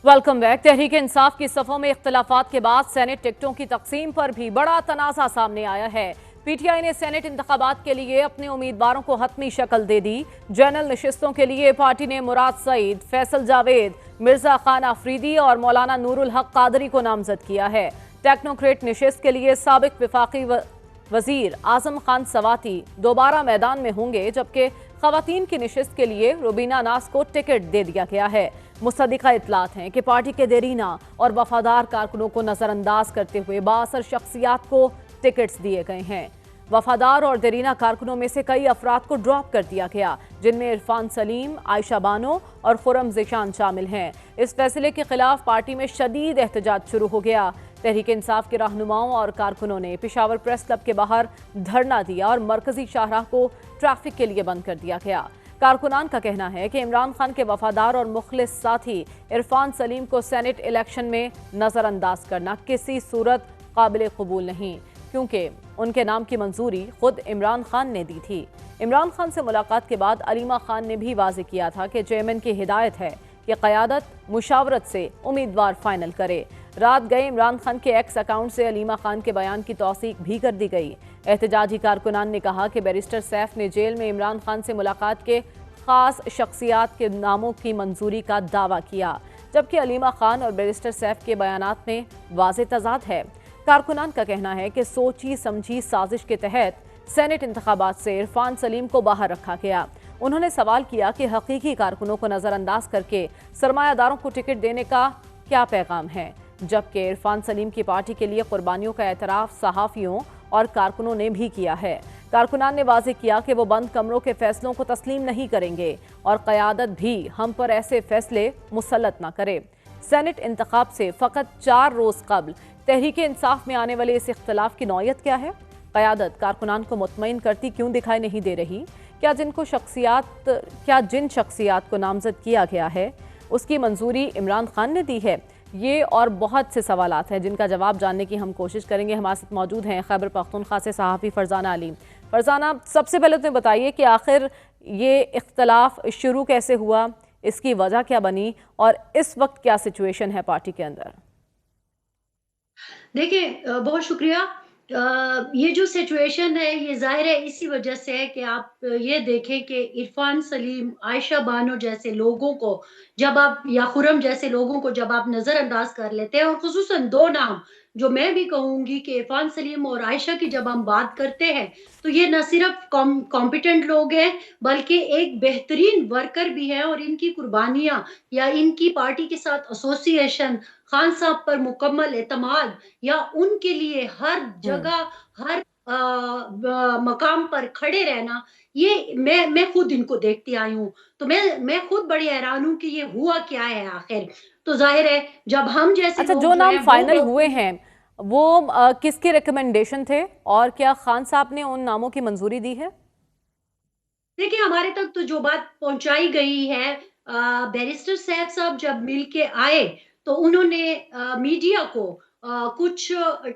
Welcome back. Tehreek Insaf की सफ़ों में इख्तलाफात के बाद सेनेट टिकटों की तकसीम पर भी बड़ा तनाज़ा सामने आया है। पीटीआई ने सेनेट इंतखाबात के लिए अपने उम्मीदवारों को हतमी शक्ल दे दी। जनरल नशिस्तों के लिए पार्टी ने मुराद सईद, फैसल जावेद, मिर्जा खान आफरीदी और मौलाना नूरुल हक कादरी को नामजद किया है। टेक्नोक्रेट नशिस्त के लिए साबिक विफाकी वजीर आजम खान सवाती दोबारा मैदान में होंगे, जबकि खवातीन की नशिस्त के लिए रुबीना नास को टिकट दे दिया गया है। मुसद्दिका इतलात हैं कि पार्टी के देरीना और वफादार कारकुनों को नजरअंदाज करते हुए बाअसर शख्सियात को टिकट्स दिए गए हैं। वफादार और देरीना कारकुनों में से कई अफराद को ड्रॉप कर दिया गया, जिनमें इरफान सलीम, आयशा बानो और खुरम ज़िशान शामिल हैं। इस फैसले के खिलाफ पार्टी में शदीद एहतजाज शुरू हो गया। तहरीक इंसाफ के रहनुमाओं और कारकुनों ने पेशावर प्रेस क्लब के बाहर धरना दिया और मरकजी शाहराह को ट्रैफिक के लिए बंद कर दिया गया। कारकुनान का कहना है कि इमरान खान के वफादार और मुखलिस साथी इरफान सलीम को सेनेट इलेक्शन में नजरअंदाज करना किसी सूरत काबिल कबूल नहीं, क्योंकि उनके नाम की मंजूरी खुद इमरान खान ने दी थी। इमरान खान से मुलाकात के बाद अलीमा खान ने भी वाज़ेह किया था कि चेयरमैन की हिदायत है कि क़यादत मुशावरत से उम्मीदवार फाइनल करे। रात गए इमरान खान के एक्स अकाउंट से अलीमा खान के बयान की तौसीक भी कर दी गई। एहतजाजी कारकुनान ने कहा कि बैरिस्टर सैफ ने जेल में इमरान खान से मुलाकात के खास शख्सियात के नामों की मंजूरी का दावा किया, जबकि अलीमा खान और बैरिस्टर सैफ के बयानात में वाज़ेह तज़ाद है। कारकुनान का कहना है कि सोची समझी साजिश के तहत सेनेट इंतखाबात से इरफान सलीम को बाहर रखा गया। उन्होंने सवाल किया कि हकीकी कारकुनों को नज़रअंदाज करके सरमायादारों को टिकट देने का क्या पैगाम है, जबकि इरफान सलीम की पार्टी के लिए कुर्बानियों का एतराफ़ सहाफ़ियों और कारकुनों ने भी किया है। कारकुनान ने वाज़ेह किया कि वो बंद कमरों के फैसलों को तस्लीम नहीं करेंगे और क़यादत भी हम पर ऐसे फैसले मुसल्लत न करे। सेनेट इंतखाब से फ़कत 4 रोज़ कबल तहरीक इंसाफ में आने वाले इस इख्तलाफ की नौयत क्या है? क़यादत कारकुनान को मुतमईन करती क्यों दिखाई नहीं दे रही? क्या जिन शख्सियात को नामजद किया गया है उसकी मंजूरी इमरान खान ने दी है? ये और बहुत से सवालात हैं जिनका जवाब जानने की हम कोशिश करेंगे। हमारे साथ मौजूद हैं खैबर पख्तूनख्वा से सहाफ़ी फरजाना अली। फरजाना, सबसे पहले तो बताइए कि आखिर ये इख्तलाफ शुरू कैसे हुआ, इसकी वजह क्या बनी और इस वक्त क्या सिचुएशन है पार्टी के अंदर? देखिए, बहुत शुक्रिया। ये जो सिचुएशन है ये ज़ाहिर है इसी वजह से है कि आप ये देखें कि इरफान सलीम, आयशा बानो जैसे लोगों को जब आप या खुरम जैसे लोगों को जब आप नज़रअंदाज कर लेते हैं, और ख़ुसूसन 2 नाम जो मैं भी कहूँगी कि इरफान सलीम और आयशा की जब हम बात करते हैं, तो ये ना सिर्फ़ कॉम्पिटेंट लोग हैं, बल्कि एक बेहतरीन वर्कर भी हैं, और इनकी कुर्बानियाँ या इनकी पार्टी के साथ एसोसिएशन, खान साहब पर मुकम्मल एतमाद या उनके लिए हर जगह, हर मकाम पर खड़े रहना, ये मैं खुद इनको देखती आई हूँ। तो मैं खुद बड़ी हैरान हूँ कि ये हुआ क्या है आखिर। तो जाहिर है जब हम जैसे अच्छा, लोग जो जो नाम हैं वो फाइनल हुए हैं वो किसके रिकमेंडेशन थे और क्या खान साहब ने उन नामों की मंजूरी दी है? देखिए, हमारे तक तो जो बात पहुँचाई गई है, बैरिस्टर सैफ साहब जब मिल के आए, तो उन्होंने मीडिया को कुछ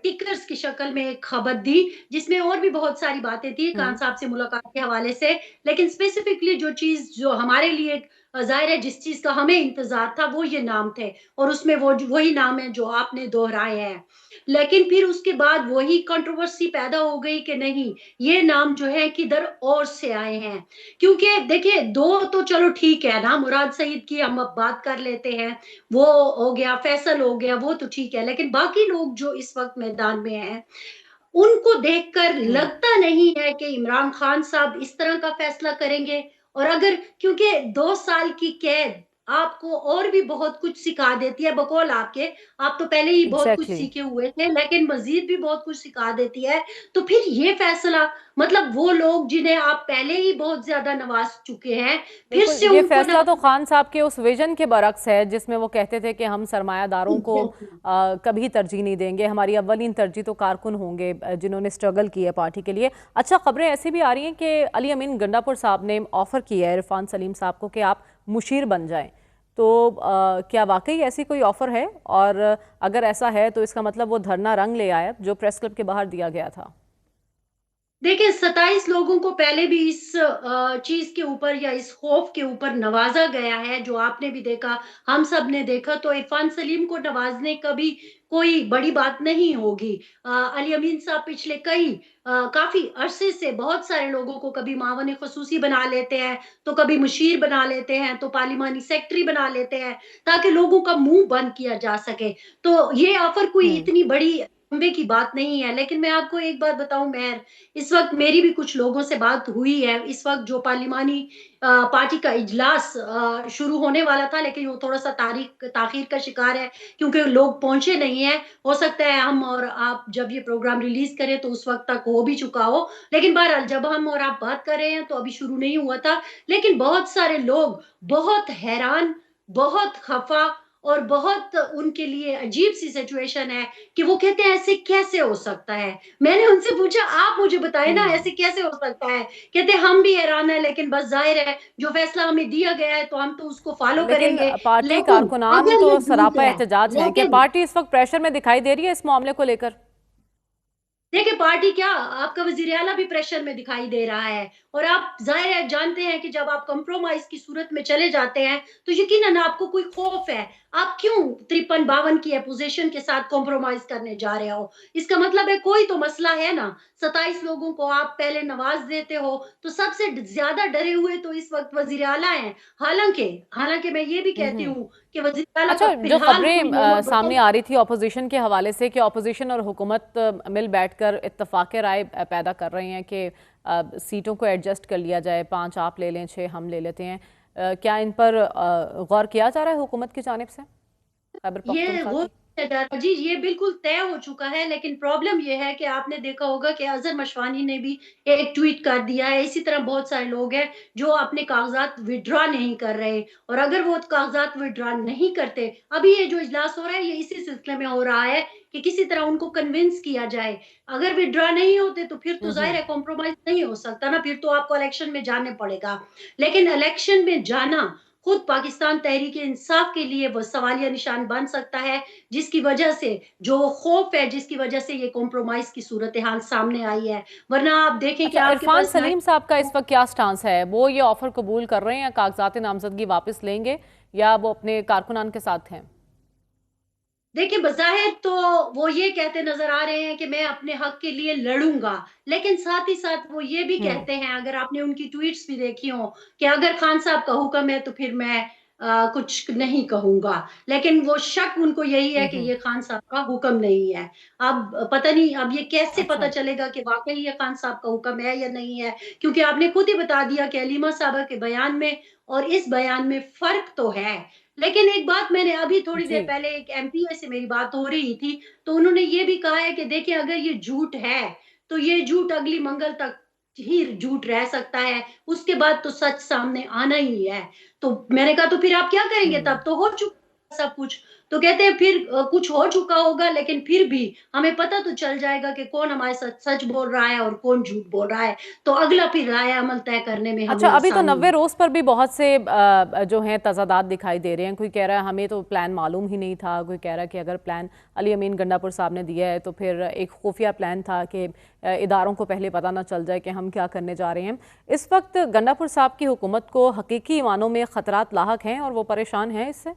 टिकर्स की शक्ल में एक खबर दी, जिसमें और भी बहुत सारी बातें थी खान हम्म। साहब से मुलाकात के हवाले से। लेकिन स्पेसिफिकली जो चीज़ जो हमारे लिए ज़ाहिर है जिस चीज़ का हमें इंतज़ार था, वो ये नाम थे, और उसमें वो वही नाम है जो आपने दोहराए हैं। लेकिन फिर उसके बाद वही कंट्रोवर्सी पैदा हो गई कि नहीं, ये नाम जो है किधर और से आए हैं। क्योंकि देखिए 2 तो चलो ठीक है ना, मुराद सईद की हम अब बात कर लेते हैं, वो हो गया, फैसल हो गया, वो तो ठीक है। लेकिन बाकी लोग जो इस वक़्त मैदान में हैं, उनको देखकर हम्म। लगता नहीं है कि इमरान खान साहब इस तरह का फैसला करेंगे। और अगर क्योंकि 2 साल की कैद आपको और भी बहुत कुछ सिखा देती है, बकौल आपके, आप तो पहले ही बहुत कुछ एग्जैक्टली। सीखे हुए थे, लेकिन मज़ीद भी बहुत कुछ सिखा देती है। तो फिर ये फैसला, मतलब वो लोग जिन्हें आप पहले ही बहुत ज़्यादा नवाज़ चुके हैं, फिर बिल्कुल, से ये उनको फैसला तो नवा खान साहब के उस विजन के बरक्स है जिसमें वो कहते थे कि हम सरमायादारों को एग्ज़ैक्टली। कभी तरजीह नहीं देंगे, हमारी अव्वलीन तरजीह तो कारकुन होंगे जिन्होंने स्ट्रगल की है पार्टी के लिए। अच्छा, खबरें ऐसी भी आ रही हैं कि अली अमीन गंडापुर साहब ने ऑफर किया है इरफान सलीम साहब को कि आप मुशीर बन जाएं। तो क्या वाकई ऐसी कोई ऑफर है? और अगर ऐसा है तो इसका मतलब वो धरना रंग ले आया जो प्रेस क्लब के बाहर दिया गया था? देखिए, 27 लोगों को पहले भी इस चीज़ के ऊपर या इस खौफ के ऊपर नवाज़ा गया है, जो आपने भी देखा, हम सब ने देखा, तो इरफ़ान सलीम को नवाज़ने कभी कोई बड़ी बात नहीं होगी। अली अमीन साहब पिछले काफ़ी अरसे से बहुत सारे लोगों को कभी मावन ख़ुसूसी बना लेते हैं, तो कभी मुशीर बना लेते हैं, तो पार्लिमानी सेक्रेटरी बना लेते हैं, ताकि लोगों का मुँह बंद किया जा सके। तो ये ऑफ़र कोई हम्म। इतनी बड़ी खंबे की बात नहीं है, लेकिन मैं आपको एक बात बताऊँ मेहर, इस वक़्त मेरी भी कुछ लोगों से बात हुई है। इस वक़्त जो पार्लिमानी पार्टी का इजलास शुरू होने वाला था, लेकिन वो थोड़ा-सा ताख़ीर का शिकार है, क्योंकि लोग पहुँचे नहीं हैं। हो सकता है हम और आप जब ये प्रोग्राम रिलीज़ करें तो उस वक़्त तक हो भी चुका हो। लेकिन बहरहाल जब हम और आप बात कर रहे हैं तो अभी शुरू नहीं हुआ था। लेकिन बहुत सारे लोग बहुत हैरान, बहुत ख़फ़ा और बहुत उनके लिए अजीब-सी सिचुएशन है कि वो कहते हैं ऐसे कैसे हो सकता है? मैंने उनसे पूछा, आप मुझे बताएँ ना, हम्म। ऐसे कैसे हो सकता है? कहते हम भी हैरान हैं, लेकिन बस ज़ाहिर है जो फ़ैसला हमें दिया गया है तो हम तो उसको फ़ॉलो लेकिन करेंगे। पार्टी लेकिन कारकुनान अगर तो ये झूठ सरापा है, एहतजाज हैं। क्या लेकिन पार्टी इस वक्त प्रेशर में दिखाई दे रही है इस मामले को लेकर? देखिए, पार्टी क्या, आपका वज़ीर आला भी प्रेशर में दिखाई दे रहा है और आप ज़ाहिर है जानते हैं कि जब आप कंप्रोमाइज़ की सूरत में चले जाते हैं, तो यकीनन आपको कोई खौफ है। आप क्यों 53-52 की अपोज़िशन के साथ कंप्रोमाइज़ करने जा रहे हो? इसका मतलब है कोई तो मसला है ना। 27 लोगों को आप पहले नवाज़ देते हो, तो सबसे ज़्यादा डरे हुए तो इस वक़्त वज़ीर आला हैं। हालाँकि हालाँकि मैं ये भी कहती हम्म। हूँ कि वज़ीर आला का अच्छा, जो फ़िलहाल कोई खबरें नोबल सामने वक़्त आ रही थी ऑपोजिशन के हवाले से कि ऑपोजिशन और हुकूमत मिल बैठकर इत्तफाक राय पैदा कर रहे हैं कि सीटों को एडजस्ट कर लिया जाए, 5 आप ले लें, 6 हम ले लेते हैं। क्या इन पर गौर किया जा रहा है हुकूमत की जानिब से, खैबर ये पख्तूनख्वा हो की? जी, ये बिल्कुल तय हो चुका है, लेकिन प्रॉब्लम ये है कि आपने देखा होगा कि अज़हर मशवानी ने भी एक ट्वीट कर दिया है। इसी तरह बहुत सारे लोग हैं जो अपने कागज़ात विथड्रॉ नहीं कर रहे, और अगर वो कागज़ात विथड्रॉ नहीं करते, अभी ये जो इजलास हो रहा है, ये इसी सिलसिले में हो रहा है कि किसी तरह उनको कन्विंस किया जाए। अगर विथड्रॉ नहीं होते तो फिर तो ज़ाहिर हम्म। है कॉम्प्रोमाइज़ नहीं हो सकता ना, फिर तो आपको इलेक्शन में जाने पड़ेगा। लेकिन इलेक्शन में जाना खुद पाकिस्तान तहरीक-ए-इंसाफ के लिए वो सवालिया निशान बन सकता है, जिसकी वजह से जो खौफ है, जिसकी वजह से ये कॉम्प्रोमाइज़ की सूरत-ए-हाल सामने आई है। वरना आप देखें कि अच्छा, आपके इरफान पास नाइ सलीम साहब का इस वक्त क्या स्टांस है? वो ये ऑफर कबूल कर रहे हैं या कागजात नामजदगी वापस लेंगे, या वो अपने कारकुनान के साथ हैं? देखिए, बज़ाहिर तो वो ये कहते नज़र आ रहे हैं कि मैं अपने हक़ के लिए लड़ूँगा, लेकिन साथ ही साथ वो ये भी हम्म। कहते हैं, अगर आपने उनकी ट्वीट्स भी देखी हों, कि अगर खान साहब का हुक्म है तो फिर मैं कुछ नहीं कहूँगा। लेकिन वो शक उनको यही है कि हम्म। ये खान साहब का हुक्म नहीं है। अब पता नहीं, अब ये कैसे पता अच्छा। चलेगा कि वाक़ई ये खान साहब का हुक्म है या नहीं है? क्योंकि आपने खुद ही बता दिया कि हलीमा साहबा के बयान में और इस बयान में फ़र्क तो है। लेकिन एक बात, मैंने अभी थोड़ी जी। देर पहले एक एमपीए से मेरी बात हो रही थी, तो उन्होंने ये भी कहा है कि देखिए, अगर ये झूठ है, तो ये झूठ अगली मंगल तक ही झूठ रह सकता है, उसके बाद तो सच सामने आना ही है। तो मैंने कहा, तो फिर आप क्या करेंगे? हम्म। तब तो हो चुका सब कुछ। तो कहते हैं फिर कुछ हो चुका होगा, लेकिन फिर भी हमें पता तो चल जाएगा कि कौन हमारे साथ सच बोल रहा है और कौन झूठ बोल रहा है। तो अगला फिर राय अमल तय करने में अच्छा, हमें अभी तो आसानी 90 होगी। रोज़ पर भी बहुत से जो हैं तज़ादात दिखाई दे रहे हैं। कोई कह रहा है हमें तो प्लान मालूम ही नहीं था, कोई कह रहा है कि अगर प्लान अली अमीन गंडापुर साहब ने दिया है तो फिर एक खुफिया प्लान था कि इदारों को पहले पता ना चल जाए कि हम क्या करने जा रहे हैं। इस वक्त गंडापुर साहब की हुकूमत को हकीकी मानों में ख़तरात लाहक हैं और वो परेशान हैं इससे?